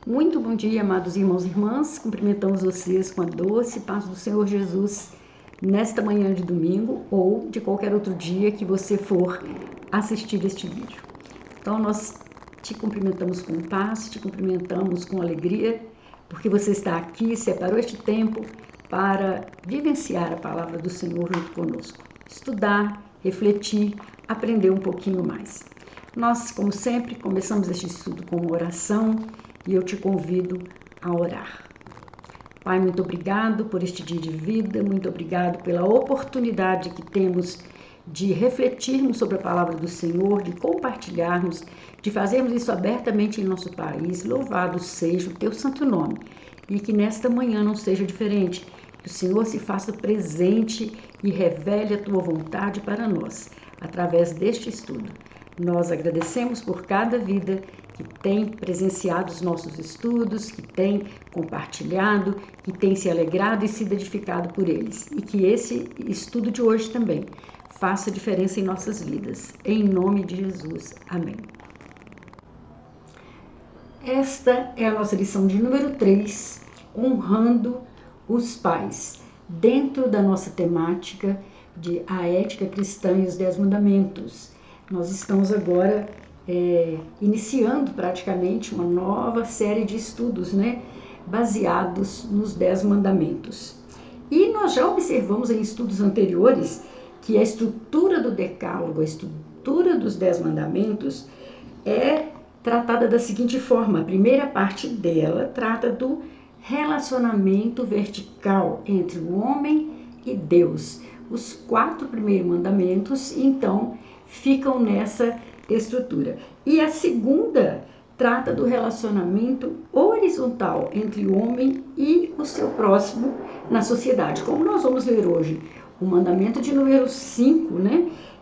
Muito bom dia, amados irmãos e irmãs. Cumprimentamos vocês com a doce paz do Senhor Jesus nesta manhã de domingo ou de qualquer outro dia que você for assistir este vídeo. Então, nós te cumprimentamos com paz, te cumprimentamos com alegria, porque você está aqui, separou este tempo para vivenciar a palavra do Senhor junto conosco. Estudar, refletir, aprender um pouquinho mais. Nós, como sempre, começamos este estudo com uma oração e eu te convido a orar. Pai, muito obrigado por este dia de vida, muito obrigado pela oportunidade que temos de refletirmos sobre a palavra do Senhor, de compartilharmos, de fazermos isso abertamente em nosso país. Louvado seja o teu santo nome e que nesta manhã não seja diferente, que o Senhor se faça presente e revele a tua vontade para nós, através deste estudo. Nós agradecemos por cada vida que tem presenciado os nossos estudos, que tem compartilhado, que tem se alegrado e sido edificado por eles. E que esse estudo de hoje também faça diferença em nossas vidas. Em nome de Jesus. Amém. Esta é a nossa lição de número 3, honrando os pais, dentro da nossa temática de a ética cristã e os 10 mandamentos. Nós estamos agora iniciando praticamente uma nova série de estudos, baseados nos 10 mandamentos. E nós já observamos em estudos anteriores que a estrutura do decálogo, a estrutura dos 10 mandamentos é tratada da seguinte forma. A primeira parte dela trata do relacionamento vertical entre o homem e Deus. Os 4 primeiros mandamentos, então, ficam nessa estrutura. E a segunda trata do relacionamento horizontal entre o homem e o seu próximo na sociedade. Como nós vamos ver hoje o mandamento de número 5,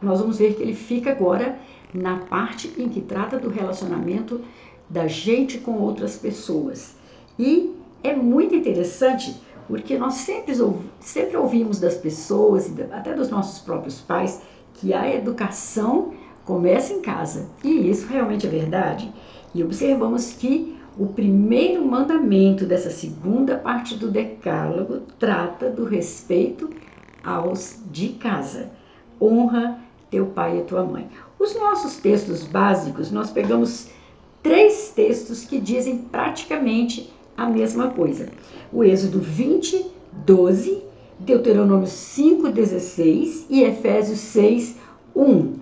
nós vamos ver que ele fica agora na parte em que trata do relacionamento da gente com outras pessoas. E é muito interessante porque nós sempre ouvimos das pessoas, até dos nossos próprios pais, que a educação começa em casa, e isso realmente é verdade. E observamos que o primeiro mandamento dessa segunda parte do decálogo trata do respeito aos de casa. Honra teu pai e a tua mãe. Os nossos textos básicos, nós pegamos 3 textos que dizem praticamente a mesma coisa. O Êxodo 20, 12, Deuteronômio 5, 16 e Efésios 6, 1.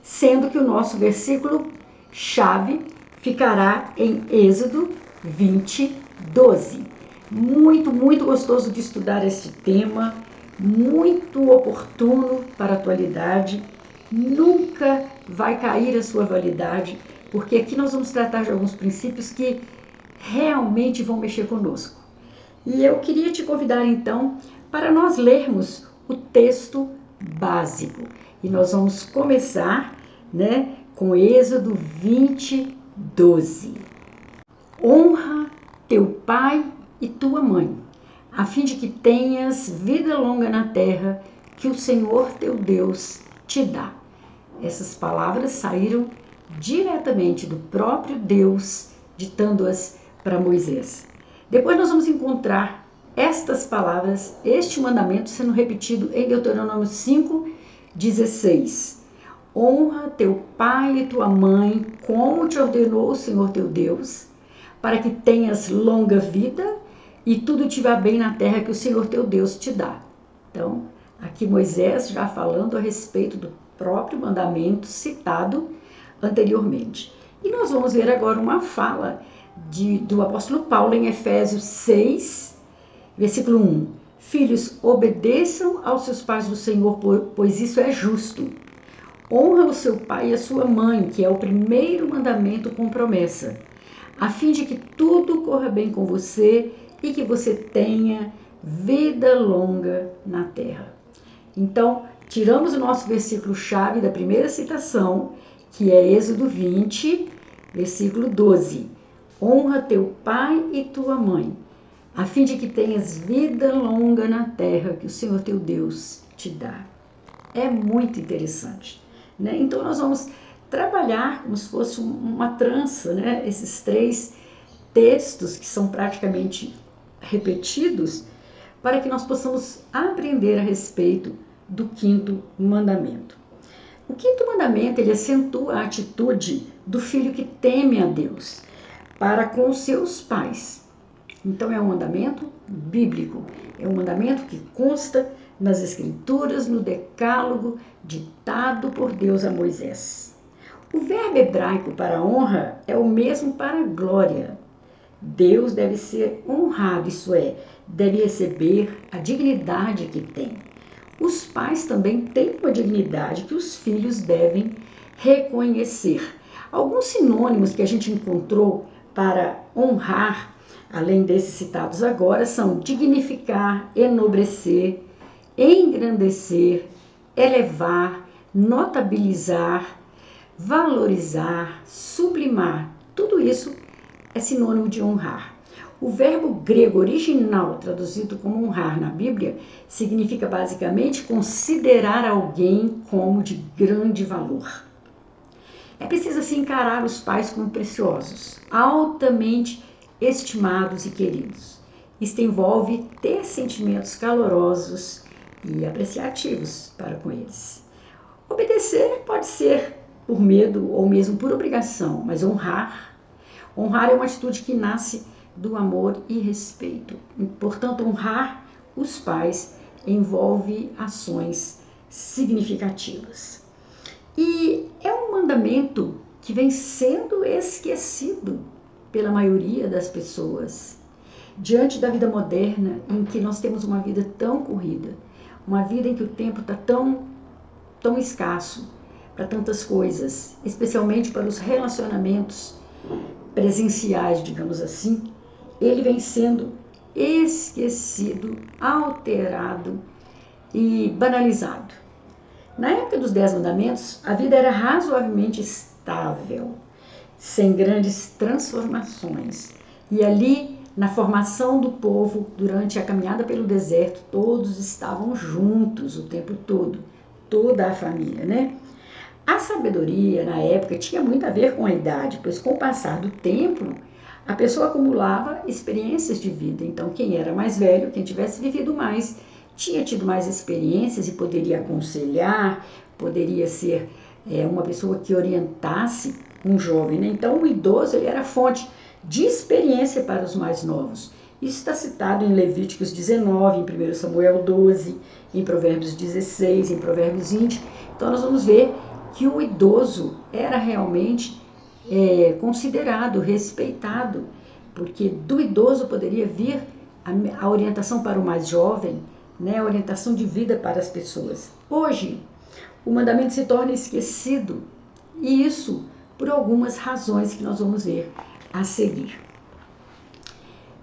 Sendo que o nosso versículo-chave ficará em Êxodo 20, 12. Muito, muito gostoso de estudar este tema, muito oportuno para a atualidade, nunca vai cair a sua validade, porque aqui nós vamos tratar de alguns princípios que realmente vão mexer conosco. E eu queria te convidar então para nós lermos o texto básico. E nós vamos começar com Êxodo 20, 12. Honra teu pai e tua mãe, a fim de que tenhas vida longa na terra que o Senhor teu Deus te dá. Essas palavras saíram diretamente do próprio Deus, ditando-as para Moisés. Depois nós vamos encontrar estas palavras, este mandamento sendo repetido em Deuteronômio 5, 16. Honra teu pai e tua mãe, como te ordenou o Senhor teu Deus, para que tenhas longa vida e tudo te vá bem na terra que o Senhor teu Deus te dá. Então, aqui Moisés já falando a respeito do próprio mandamento citado anteriormente. E nós vamos ver agora uma fala do apóstolo Paulo em Efésios 6, versículo 1. Filhos, obedeçam aos seus pais do Senhor, pois isso é justo. Honra o seu pai e a sua mãe, que é o primeiro mandamento com promessa, a fim de que tudo corra bem com você e que você tenha vida longa na terra. Então, tiramos o nosso versículo-chave da primeira citação, que é Êxodo 20, versículo 12. Honra teu pai e tua mãe, a fim de que tenhas vida longa na terra que o Senhor teu Deus te dá. É muito interessante, né? Então, nós vamos trabalhar como se fosse uma trança, né? Esses 3 textos que são praticamente repetidos, para que nós possamos aprender a respeito do 5º mandamento. O 5º mandamento, ele acentua a atitude do filho que teme a Deus para com seus pais. Então é um mandamento bíblico, é um mandamento que consta nas Escrituras, no Decálogo, ditado por Deus a Moisés. O verbo hebraico para honra é o mesmo para glória. Deus deve ser honrado, isso é, deve receber a dignidade que tem. Os pais também têm uma dignidade que os filhos devem reconhecer. Alguns sinônimos que a gente encontrou para honrar, além desses citados agora, são dignificar, enobrecer, engrandecer, elevar, notabilizar, valorizar, sublimar. Tudo isso é sinônimo de honrar. O verbo grego original, traduzido como honrar na Bíblia, significa basicamente considerar alguém como de grande valor. É preciso assim encarar os pais como preciosos, altamente estimados e queridos. Isto envolve ter sentimentos calorosos e apreciativos para com eles. Obedecer pode ser por medo ou mesmo por obrigação, mas honrar é uma atitude que nasce do amor e respeito. Portanto, honrar os pais envolve ações significativas. E é um mandamento que vem sendo esquecido pela maioria das pessoas. Diante da vida moderna, em que nós temos uma vida tão corrida, uma vida em que o tempo está tão escasso para tantas coisas, especialmente para os relacionamentos presenciais, digamos assim, ele vem sendo esquecido, alterado e banalizado. Na época dos 10 mandamentos, a vida era razoavelmente estável, sem grandes transformações. E ali, na formação do povo, durante a caminhada pelo deserto, todos estavam juntos o tempo todo, toda a família, né? A sabedoria, na época, tinha muito a ver com a idade, pois com o passar do tempo, a pessoa acumulava experiências de vida. Então, quem era mais velho, quem tivesse vivido mais, tinha tido mais experiências e poderia aconselhar, poderia ser uma pessoa que orientasse um jovem, né? Então, o idoso ele era fonte de experiência para os mais novos. Isso está citado em Levíticos 19, em 1 Samuel 12, em Provérbios 16, em Provérbios 20. Então, nós vamos ver que o idoso era realmente considerado, respeitado, porque do idoso poderia vir a orientação para o mais jovem, né, a orientação de vida para as pessoas. Hoje, o mandamento se torna esquecido, e isso por algumas razões que nós vamos ver a seguir.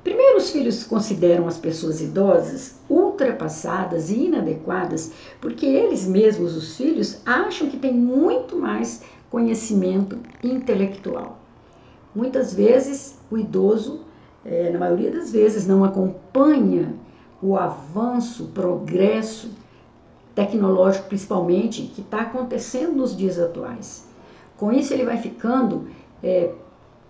Primeiro, os filhos consideram as pessoas idosas ultrapassadas e inadequadas, porque eles mesmos, os filhos, acham que têm muito mais conhecimento intelectual. Muitas vezes, o idoso, na maioria das vezes, não acompanha o avanço, o progresso tecnológico, principalmente, que está acontecendo nos dias atuais. Com isso, ele vai ficando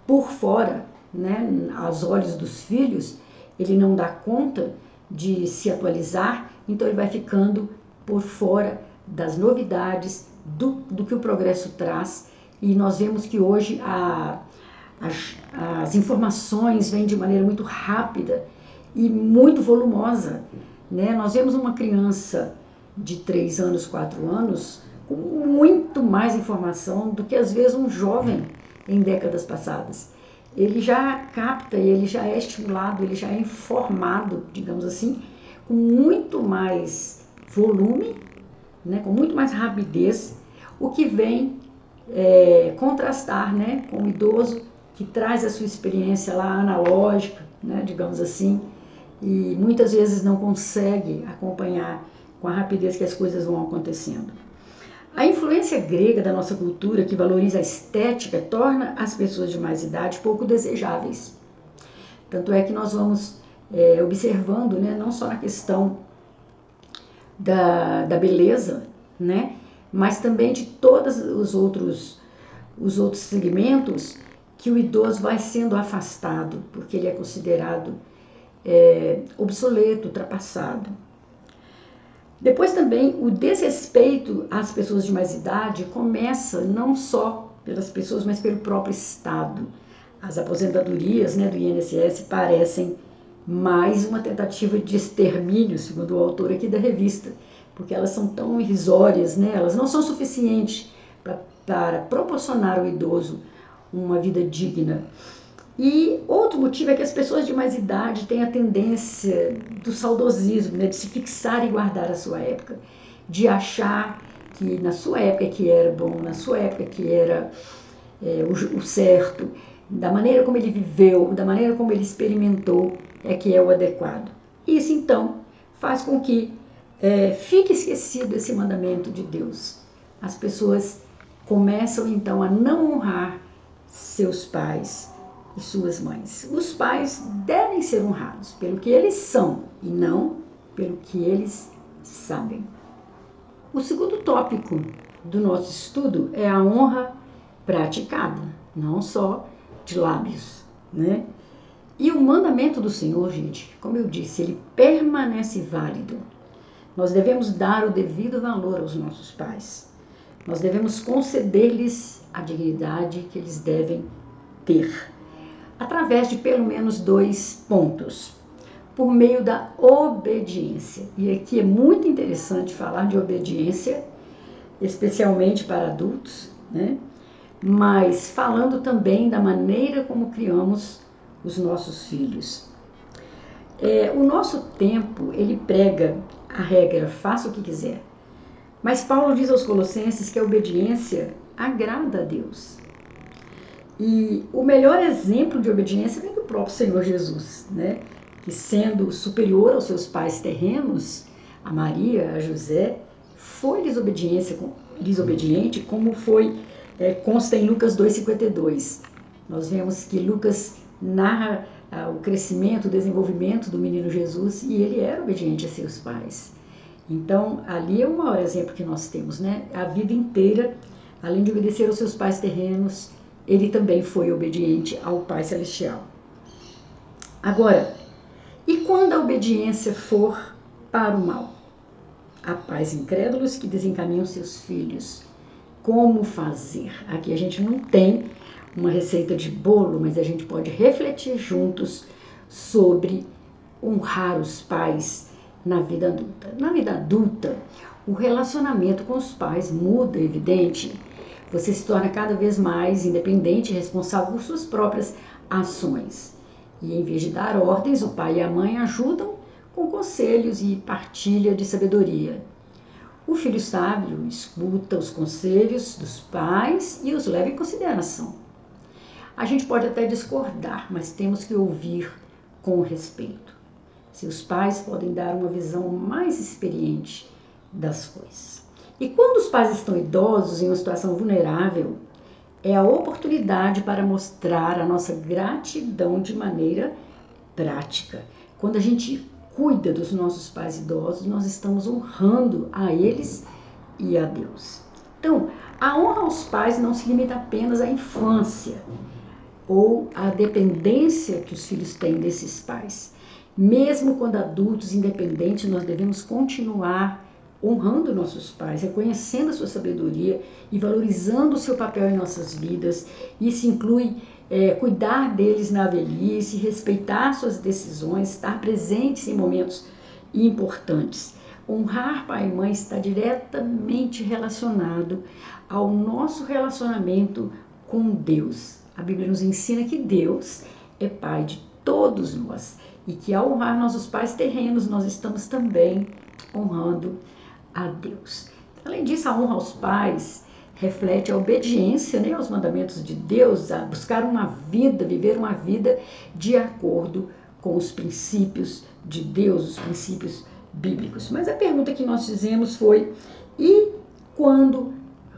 por fora, né, aos olhos dos filhos, ele não dá conta de se atualizar, então ele vai ficando por fora das novidades, do que o progresso traz. E nós vemos que hoje a as informações vêm de maneira muito rápida e muito volumosa, né? Nós vemos uma criança de 3 anos, 4 anos, com muito mais informação do que às vezes um jovem em décadas passadas. Ele já capta, ele já é estimulado, ele já é informado, digamos assim, com muito mais volume, né? Com muito mais rapidez, o que vem contrastar, né? Com o idoso que traz a sua experiência lá analógica, né? Digamos assim, e muitas vezes não consegue acompanhar com a rapidez que as coisas vão acontecendo. A influência grega da nossa cultura, que valoriza a estética, torna as pessoas de mais idade pouco desejáveis. Tanto é que nós vamos observando, né, não só na questão da beleza, né, mas também de todos os outros segmentos, que o idoso vai sendo afastado, porque ele é considerado obsoleto, ultrapassado. Depois também o desrespeito às pessoas de mais idade começa não só pelas pessoas, mas pelo próprio Estado. As aposentadorias, né, do INSS parecem mais uma tentativa de extermínio, segundo o autor aqui da revista, porque elas são tão irrisórias, né, elas não são suficientes para proporcionar ao idoso uma vida digna. E outro motivo é que as pessoas de mais idade têm a tendência do saudosismo, né, de se fixar e guardar a sua época, de achar que na sua época que era bom, na sua época que era o certo, da maneira como ele viveu, da maneira como ele experimentou, é que é o adequado. Isso então faz com que fique esquecido esse mandamento de Deus. As pessoas começam então a não honrar seus pais e suas mães. Os pais devem ser honrados pelo que eles são e não pelo que eles sabem. O segundo tópico do nosso estudo é a honra praticada, não só de lábios, né? E o mandamento do Senhor, gente, como eu disse, ele permanece válido. Nós devemos dar o devido valor aos nossos pais. Nós devemos conceder-lhes a dignidade que eles devem ter, através de pelo menos 2 pontos. Por meio da obediência. E aqui é muito interessante falar de obediência, especialmente para adultos, né? Mas falando também da maneira como criamos os nossos filhos. O nosso tempo, ele prega a regra, faça o que quiser. Mas Paulo diz aos Colossenses que a obediência agrada a Deus. E o melhor exemplo de obediência vem do próprio Senhor Jesus, né? Que sendo superior aos seus pais terrenos, a Maria, a José, foi desobediente, como foi, consta em Lucas 2,52. Nós vemos que Lucas narra o crescimento, o desenvolvimento do menino Jesus, e ele era obediente a seus pais. Então, ali é o maior exemplo que nós temos, né? A vida inteira, além de obedecer aos seus pais terrenos, ele também foi obediente ao Pai Celestial. Agora, e quando a obediência for para o mal? Há pais incrédulos que desencaminham seus filhos. Como fazer? Aqui a gente não tem uma receita de bolo, mas a gente pode refletir juntos sobre honrar os pais na vida adulta. Na vida adulta, o relacionamento com os pais muda, é evidente. Você se torna cada vez mais independente e responsável por suas próprias ações. E em vez de dar ordens, o pai e a mãe ajudam com conselhos e partilha de sabedoria. O filho sábio escuta os conselhos dos pais e os leva em consideração. A gente pode até discordar, mas temos que ouvir com respeito. Seus pais podem dar uma visão mais experiente das coisas. E quando os pais estão idosos, em uma situação vulnerável, é a oportunidade para mostrar a nossa gratidão de maneira prática. Quando a gente cuida dos nossos pais idosos, nós estamos honrando a eles e a Deus. Então, a honra aos pais não se limita apenas à infância ou à dependência que os filhos têm desses pais. Mesmo quando adultos independentes, nós devemos continuar honrando nossos pais, reconhecendo a sua sabedoria e valorizando o seu papel em nossas vidas. Isso inclui cuidar deles na velhice, respeitar suas decisões, estar presentes em momentos importantes. Honrar pai e mãe está diretamente relacionado ao nosso relacionamento com Deus. A Bíblia nos ensina que Deus é pai de todos nós e que ao honrar nossos pais terrenos, nós estamos também honrando a Deus. Além disso, a honra aos pais reflete a obediência, né, aos mandamentos de Deus, a buscar viver uma vida de acordo com os princípios de Deus, os princípios bíblicos. Mas a pergunta que nós fizemos foi: e quando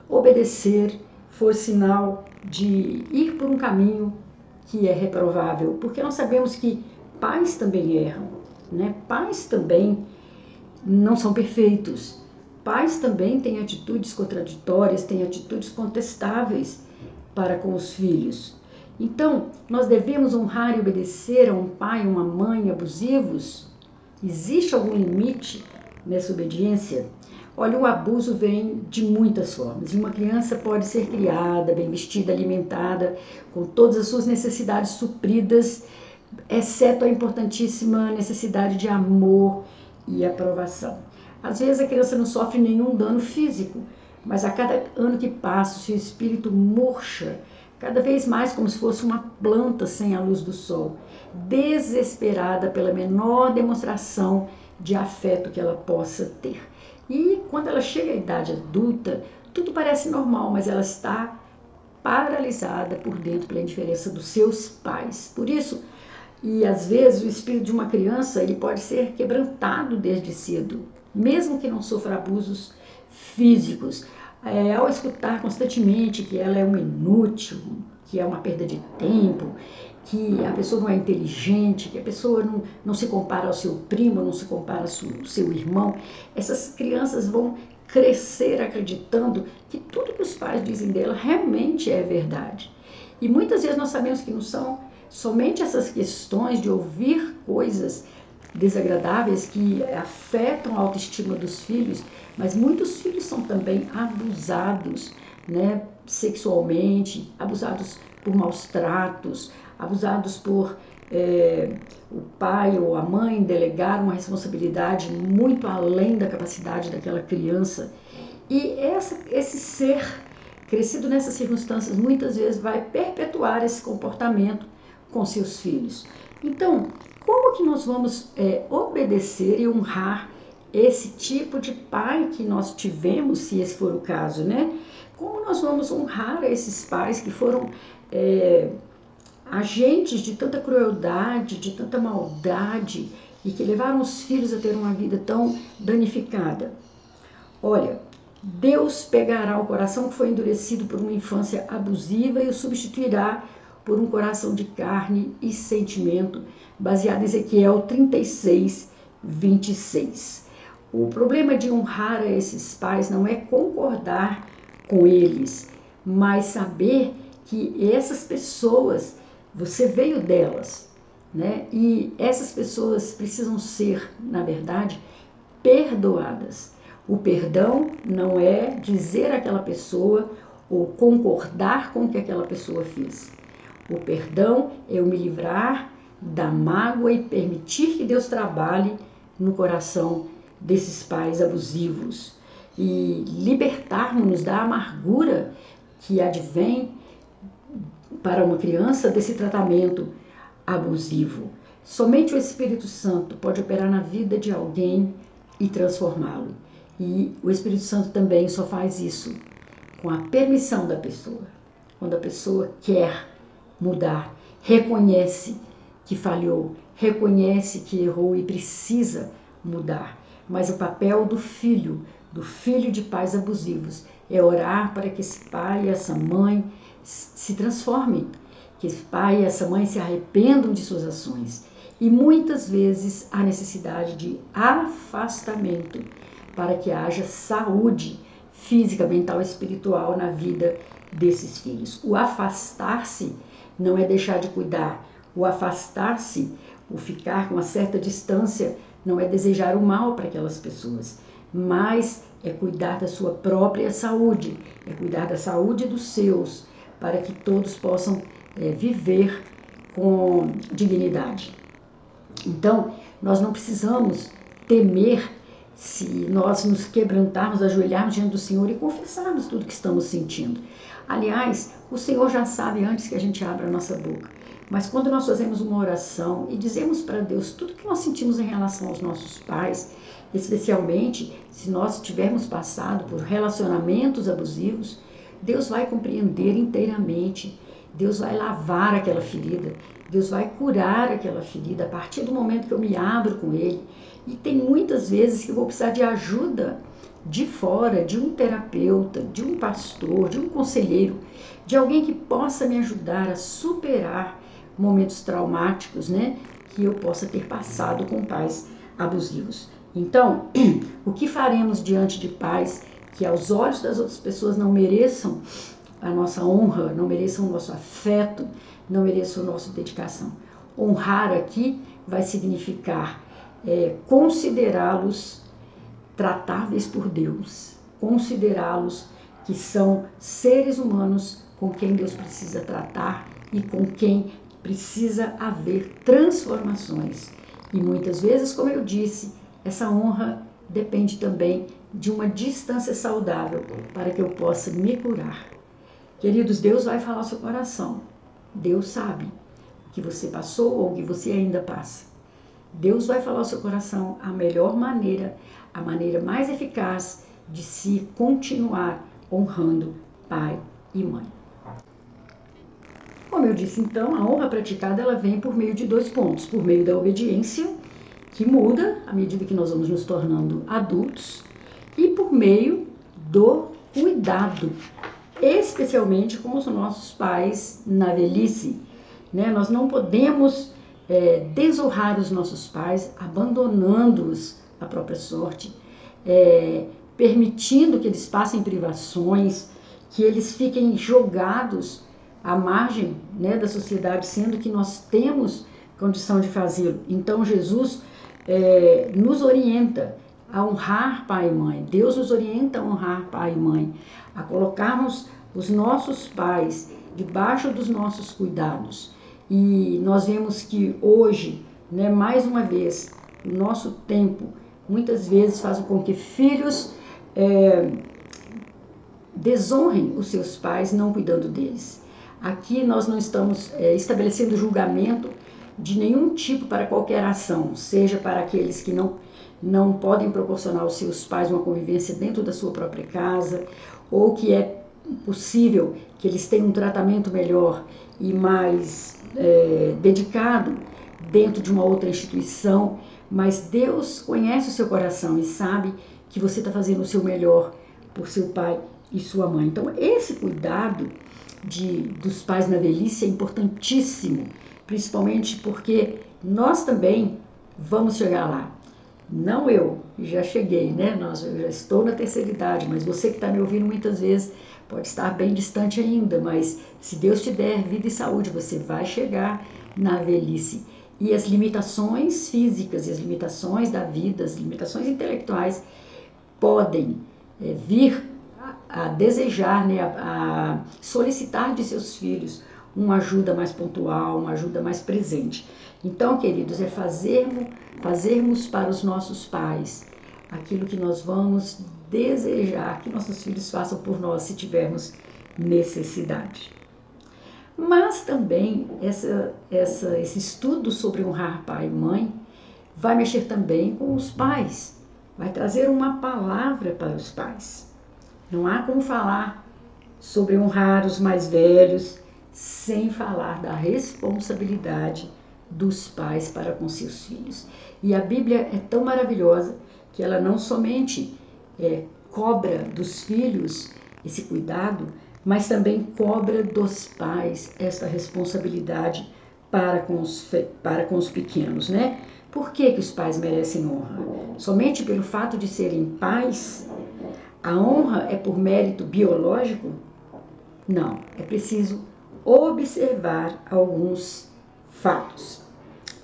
obedecer for sinal de ir por um caminho que é reprovável? Porque nós sabemos que pais também erram, né? Pais também não são perfeitos. Pais também têm atitudes contraditórias, têm atitudes contestáveis para com os filhos. Então, nós devemos honrar e obedecer a um pai e uma mãe abusivos? Existe algum limite nessa obediência? Olha, o abuso vem de muitas formas. Uma criança pode ser criada, bem vestida, alimentada, com todas as suas necessidades supridas, exceto a importantíssima necessidade de amor e aprovação. Às vezes a criança não sofre nenhum dano físico, mas a cada ano que passa, o seu espírito murcha, cada vez mais como se fosse uma planta sem a luz do sol, desesperada pela menor demonstração de afeto que ela possa ter. E quando ela chega à idade adulta, tudo parece normal, mas ela está paralisada por dentro pela indiferença dos seus pais. Por isso, e às vezes o espírito de uma criança ele pode ser quebrantado desde cedo, mesmo que não sofra abusos físicos. Ao escutar constantemente que ela é um inútil, que é uma perda de tempo, que a pessoa não é inteligente, que a pessoa não se compara ao seu primo, não se compara ao seu irmão, essas crianças vão crescer acreditando que tudo que os pais dizem dela realmente é verdade. E muitas vezes nós sabemos que não são somente essas questões de ouvir coisas desagradáveis que afetam a autoestima dos filhos, mas muitos filhos são também abusados, né, sexualmente, abusados por maus tratos, abusados por o pai ou a mãe delegar uma responsabilidade muito além da capacidade daquela criança. E esse ser crescido nessas circunstâncias muitas vezes vai perpetuar esse comportamento com seus filhos. Então, como que nós vamos obedecer e honrar esse tipo de pai que nós tivemos, se esse for o caso, né? Como nós vamos honrar esses pais que foram agentes de tanta crueldade, de tanta maldade e que levaram os filhos a ter uma vida tão danificada? Olha, Deus pegará o coração que foi endurecido por uma infância abusiva e o substituirá por um coração de carne e sentimento, baseado em Ezequiel 36, 26. O problema de honrar a esses pais não é concordar com eles, mas saber que essas pessoas, você veio delas, né? E essas pessoas precisam ser, na verdade, perdoadas. O perdão não é dizer àquela pessoa ou concordar com o que aquela pessoa fez. O perdão é eu me livrar da mágoa e permitir que Deus trabalhe no coração desses pais abusivos e libertarmos-nos da amargura que advém para uma criança desse tratamento abusivo. Somente o Espírito Santo pode operar na vida de alguém e transformá-lo. E o Espírito Santo também só faz isso com a permissão da pessoa. Quando a pessoa quer mudar, reconhece que falhou, reconhece que errou e precisa mudar. Mas o papel do filho de pais abusivos, é orar para que esse pai e essa mãe se transformem, que esse pai e essa mãe se arrependam de suas ações. E muitas vezes há necessidade de afastamento para que haja saúde física, mental e espiritual na vida desses filhos. O afastar-se não é deixar de cuidar. O afastar-se, o ficar com uma certa distância, não é desejar o mal para aquelas pessoas, mas é cuidar da sua própria saúde, é cuidar da saúde dos seus, para que todos possam viver com dignidade. Então, nós não precisamos temer se nós nos quebrantarmos, ajoelharmos diante do Senhor e confessarmos tudo que estamos sentindo. Aliás, o Senhor já sabe antes que a gente abra a nossa boca. Mas quando nós fazemos uma oração e dizemos para Deus tudo que nós sentimos em relação aos nossos pais, especialmente se nós tivermos passado por relacionamentos abusivos, Deus vai compreender inteiramente, Deus vai lavar aquela ferida, Deus vai curar aquela ferida a partir do momento que eu me abro com Ele. E tem muitas vezes que eu vou precisar de ajuda de fora, de um terapeuta, de um pastor, de um conselheiro, de alguém que possa me ajudar a superar momentos traumáticos, né, que eu possa ter passado com pais abusivos. Então, o que faremos diante de pais que aos olhos das outras pessoas não mereçam a nossa honra, não mereçam o nosso afeto, não mereçam a nossa dedicação? Honrar aqui vai significar considerá-los tratáveis por Deus, considerá-los que são seres humanos com quem Deus precisa tratar e com quem precisa haver transformações. E muitas vezes, como eu disse, essa honra depende também de uma distância saudável para que eu possa me curar. Queridos, Deus vai falar ao seu coração. Deus sabe o que você passou ou o que você ainda passa. Deus vai falar ao seu coração a melhor maneira, a maneira mais eficaz de se continuar honrando pai e mãe. Como eu disse então, a honra praticada ela vem por meio de 2 pontos. Por meio da obediência, que muda à medida que nós vamos nos tornando adultos, e por meio do cuidado, especialmente com os nossos pais na velhice. Nós não podemos desonrar os nossos pais, abandonando-os à própria sorte, permitindo que eles passem privações, que eles fiquem jogados à margem, da sociedade, sendo que nós temos condição de fazê-lo. Então Jesus nos orienta a honrar pai e mãe. Deus nos orienta a honrar pai e mãe, a colocarmos os nossos pais debaixo dos nossos cuidados. E nós vemos que hoje, mais uma vez, o nosso tempo muitas vezes faz com que filhos desonrem os seus pais não cuidando deles. Aqui nós não estamos estabelecendo julgamento de nenhum tipo para qualquer ação, seja para aqueles que não podem proporcionar aos seus pais uma convivência dentro da sua própria casa, ou que é possível que eles tenham um tratamento melhor e mais dedicado dentro de uma outra instituição, mas Deus conhece o seu coração e sabe que você está fazendo o seu melhor por seu pai e sua mãe. Então esse cuidado dos pais na velhice é importantíssimo, principalmente porque nós também vamos chegar lá. Não eu, já cheguei, eu já estou na terceira idade, mas você que está me ouvindo muitas vezes pode estar bem distante ainda, mas se Deus te der vida e saúde, você vai chegar na velhice. E as limitações físicas e as limitações da vida, as limitações intelectuais podem vir a desejar, a solicitar de seus filhos uma ajuda mais pontual, uma ajuda mais presente. Então, queridos, é fazermos para os nossos pais aquilo que nós vamos desejar que nossos filhos façam por nós se tivermos necessidade. Mas também esse estudo sobre honrar pai e mãe vai mexer também com os pais, vai trazer uma palavra para os pais. Não há como falar sobre honrar os mais velhos sem falar da responsabilidade dos pais para com seus filhos. E a Bíblia é tão maravilhosa que ela não somente cobra dos filhos esse cuidado, mas também cobra dos pais essa responsabilidade para com os pequenos, Por que os pais merecem honra? Somente pelo fato de serem pais? A honra é por mérito biológico? Não, é preciso observar alguns fatos.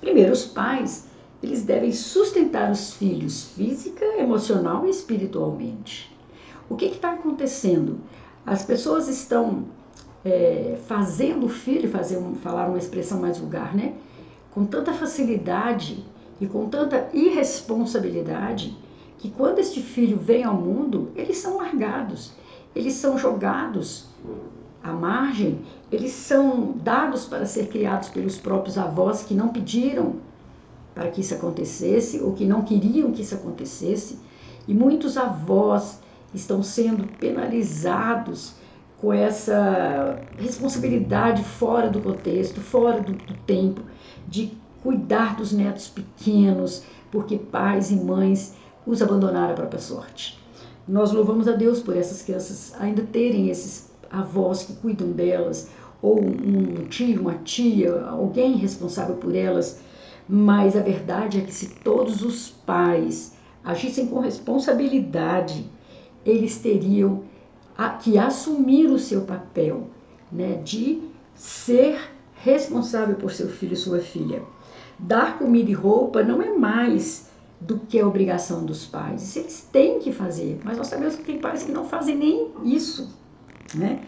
Primeiro, os pais, eles devem sustentar os filhos física, emocional e espiritualmente. O que está acontecendo? As pessoas estão fazendo o filho, falar uma expressão mais vulgar, né? Com tanta facilidade e com tanta irresponsabilidade, que quando este filho vem ao mundo, eles são largados, eles são jogados à margem, eles são dados para ser criados pelos próprios avós que não pediram para que isso acontecesse ou que não queriam que isso acontecesse. E muitos avós estão sendo penalizados com essa responsabilidade fora do contexto, fora do tempo, de cuidar dos netos pequenos, porque pais e mães os abandonaram à própria sorte. Nós louvamos a Deus por essas crianças ainda terem esses avós que cuidam delas, ou um tio, uma tia, alguém responsável por elas, mas a verdade é que se todos os pais agissem com responsabilidade, eles teriam que assumir o seu papel, né, de ser responsável por seu filho e sua filha. Dar comida e roupa não é mais do que a obrigação dos pais. Isso eles têm que fazer, mas nós sabemos que tem pais que não fazem nem isso, né?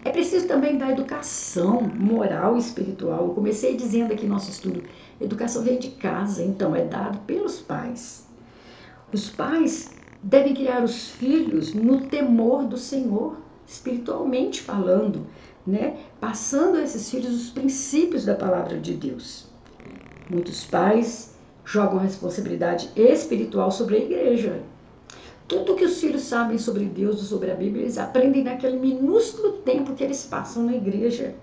É preciso também dar educação moral e espiritual. Eu comecei dizendo aqui no nosso estudo, educação vem de casa, então é dado pelos pais. Os pais devem criar os filhos no temor do Senhor, espiritualmente falando, né? Passando a esses filhos os princípios da palavra de Deus. Muitos pais jogam a responsabilidade espiritual sobre a igreja. Tudo que os filhos sabem sobre Deus ou sobre a Bíblia, eles aprendem naquele minúsculo tempo que eles passam na igreja.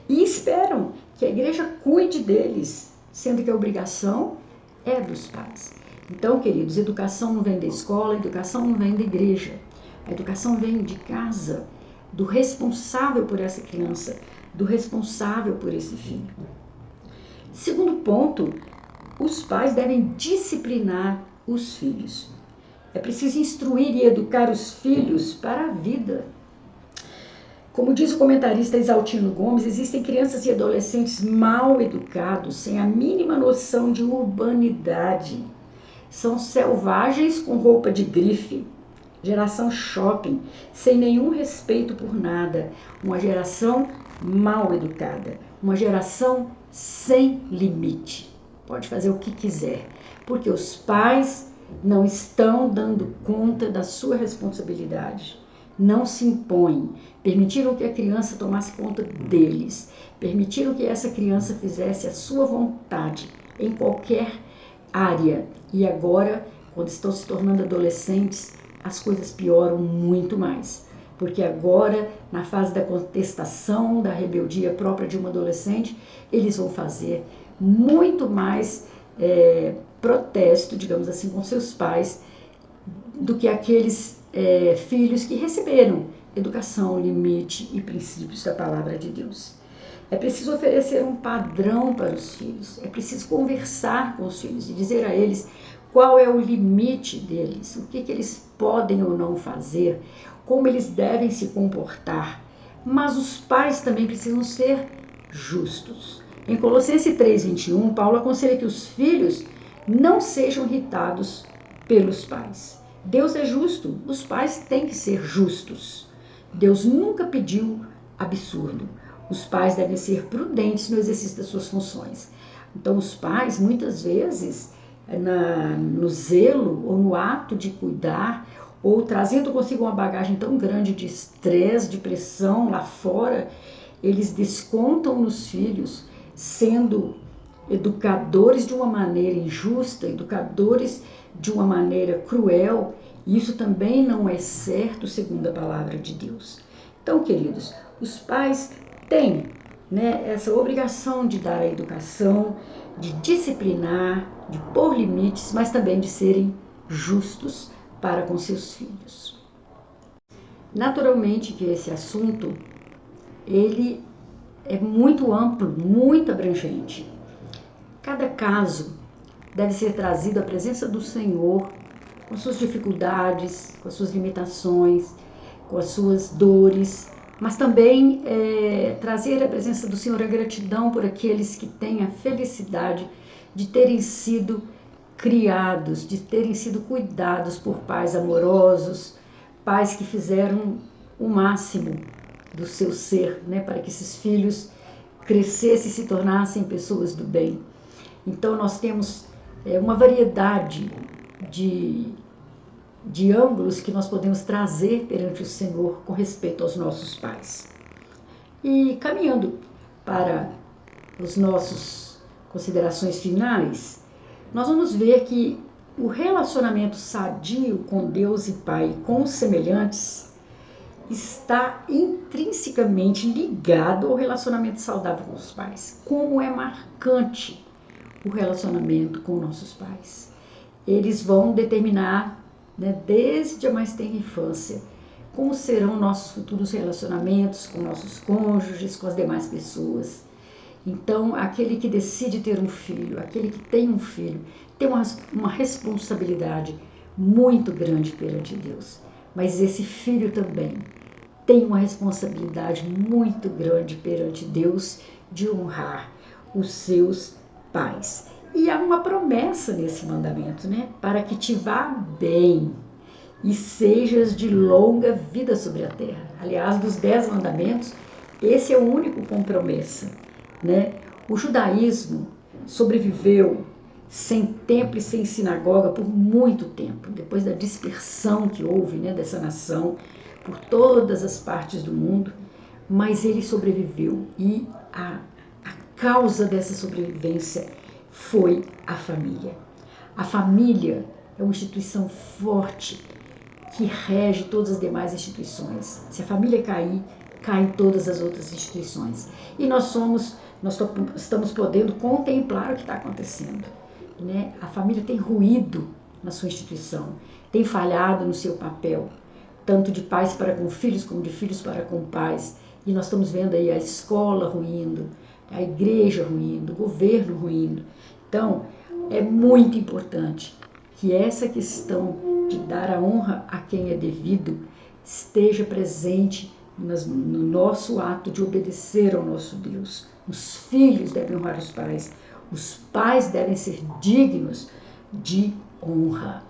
E esperam que a igreja cuide deles, sendo que a obrigação é dos pais. Então, queridos, educação não vem da escola, educação não vem da igreja. A educação vem de casa, do responsável por essa criança, do responsável por esse filho. Segundo ponto, os pais devem disciplinar os filhos. É preciso instruir e educar os filhos para a vida. Como diz o comentarista Exaltino Gomes, existem crianças e adolescentes mal educados, sem a mínima noção de urbanidade. São selvagens com roupa de grife, geração shopping, sem nenhum respeito por nada. Uma geração mal educada, uma geração sem limite. Pode fazer o que quiser, porque os pais não estão dando conta da sua responsabilidade, não se impõem, permitiram que a criança tomasse conta deles, permitiram que essa criança fizesse a sua vontade em qualquer área. E agora, quando estão se tornando adolescentes, as coisas pioram muito mais, porque agora, na fase da contestação, da rebeldia própria de um adolescente, eles vão fazer muito mais protesto, digamos assim, com seus pais, do que aqueles filhos que receberam educação, limite e princípios da palavra de Deus. É preciso oferecer um padrão para os filhos, é preciso conversar com os filhos e dizer a eles qual é o limite deles, o que eles podem ou não fazer, como eles devem se comportar. Mas os pais também precisam ser justos. Em Colossenses 3:21, Paulo aconselha que os filhos não sejam irritados pelos pais. Deus é justo, os pais têm que ser justos. Deus nunca pediu absurdo. Os pais devem ser prudentes no exercício das suas funções. Então, os pais, muitas vezes, no zelo ou no ato de cuidar, ou trazendo consigo uma bagagem tão grande de estresse, de pressão lá fora, eles descontam nos filhos, sendo educadores de uma maneira injusta, educadores de uma maneira cruel. E isso também não é certo segundo a palavra de Deus. Então, queridos, os pais têm, essa obrigação de dar a educação, de disciplinar, de pôr limites, mas também de serem justos para com seus filhos. Naturalmente que esse assunto, ele é muito amplo, muito abrangente. Cada caso deve ser trazido à presença do Senhor, com suas dificuldades, com as suas limitações, com as suas dores, mas também trazer à presença do Senhor a gratidão por aqueles que têm a felicidade de terem sido criados, de terem sido cuidados por pais amorosos, pais que fizeram o máximo do seu ser, né, para que esses filhos crescessem e se tornassem pessoas do bem. Então nós temos uma variedade de ângulos que nós podemos trazer perante o Senhor com respeito aos nossos pais. E caminhando para as nossas considerações finais, nós vamos ver que o relacionamento sadio com Deus e Pai e com os semelhantes está intrinsecamente ligado ao relacionamento saudável com os pais. Como é marcante o relacionamento com nossos pais. Eles vão determinar, né, desde a mais tenra infância, como serão nossos futuros relacionamentos com nossos cônjuges, com as demais pessoas. Então, aquele que decide ter um filho, aquele que tem um filho, tem uma responsabilidade muito grande perante Deus. Mas esse filho também tem uma responsabilidade muito grande perante Deus de honrar os seus pais. E há uma promessa nesse mandamento, né? Para que te vá bem e sejas de longa vida sobre a terra. Aliás, dos 10 mandamentos, esse é o único com promessa, né? O judaísmo sobreviveu sem templo e sem sinagoga por muito tempo, depois da dispersão que houve, né, dessa nação por todas as partes do mundo, mas ele sobreviveu e a causa dessa sobrevivência foi a família. A família é uma instituição forte que rege todas as demais instituições. Se a família cair, caem todas as outras instituições. E nós estamos podendo contemplar o que está acontecendo, né? A família tem ruído na sua instituição, tem falhado no seu papel, tanto de pais para com filhos, como de filhos para com pais. E nós estamos vendo aí a escola ruindo, a igreja ruindo, o governo ruindo. Então, é muito importante que essa questão de dar a honra a quem é devido esteja presente no nosso ato de obedecer ao nosso Deus. Os filhos devem honrar os pais devem ser dignos de honra.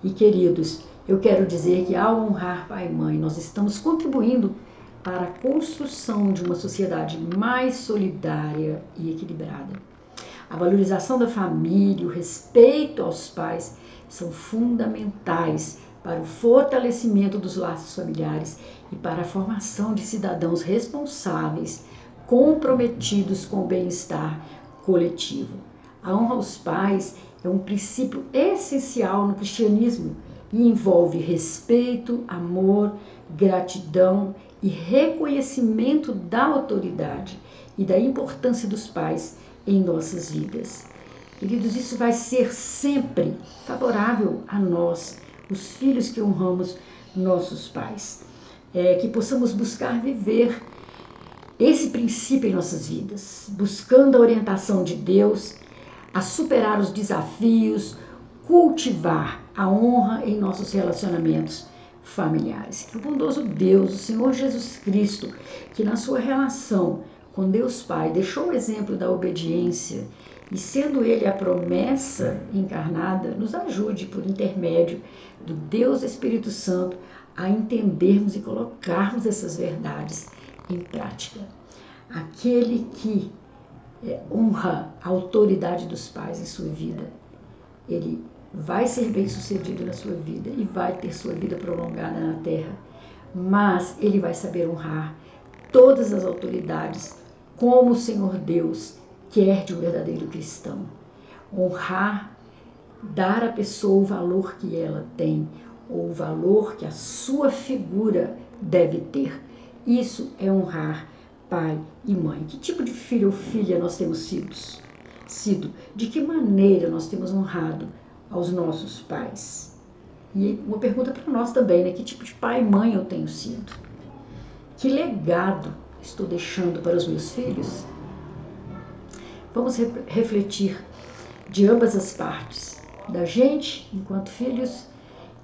E queridos, eu quero dizer que ao honrar pai e mãe, nós estamos contribuindo para a construção de uma sociedade mais solidária e equilibrada. A valorização da família, o respeito aos pais são fundamentais para o fortalecimento dos laços familiares e para a formação de cidadãos responsáveis, comprometidos com o bem-estar coletivo. A honra aos pais é um princípio essencial no cristianismo e envolve respeito, amor, gratidão e reconhecimento da autoridade e da importância dos pais em nossas vidas. Queridos, isso vai ser sempre favorável a nós, os filhos que honramos nossos pais. Que possamos buscar viver esse princípio em nossas vidas, buscando a orientação de Deus, a superar os desafios, cultivar a honra em nossos relacionamentos familiares. Que o bondoso Deus, o Senhor Jesus Cristo, que na sua relação com Deus Pai deixou o exemplo da obediência e sendo Ele a promessa encarnada, nos ajude por intermédio do Deus Espírito Santo a entendermos e colocarmos essas verdades em prática. Aquele que honra a autoridade dos pais em sua vida, ele vai ser bem-sucedido na sua vida e vai ter sua vida prolongada na terra, mas ele vai saber honrar todas as autoridades como o Senhor Deus quer de um verdadeiro cristão. Honrar, dar à pessoa o valor que ela tem, ou o valor que a sua figura deve ter. Isso é honrar pai e mãe. Que tipo de filho ou filha nós temos sido? De que maneira nós temos honrado aos nossos pais? E uma pergunta para nós também, né? Que tipo de pai e mãe eu tenho sido? Que legado estou deixando para os meus filhos? Vamos refletir de ambas as partes, da gente enquanto filhos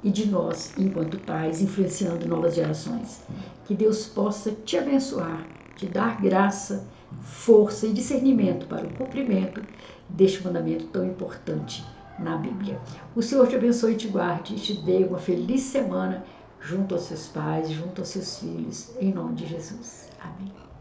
e de nós enquanto pais, influenciando novas gerações. Que Deus possa te abençoar, te dar graça, força e discernimento para o cumprimento deste mandamento tão importante na Bíblia. O Senhor te abençoe e te guarde e te dê uma feliz semana, junto aos seus pais, junto aos seus filhos, em nome de Jesus. Amém.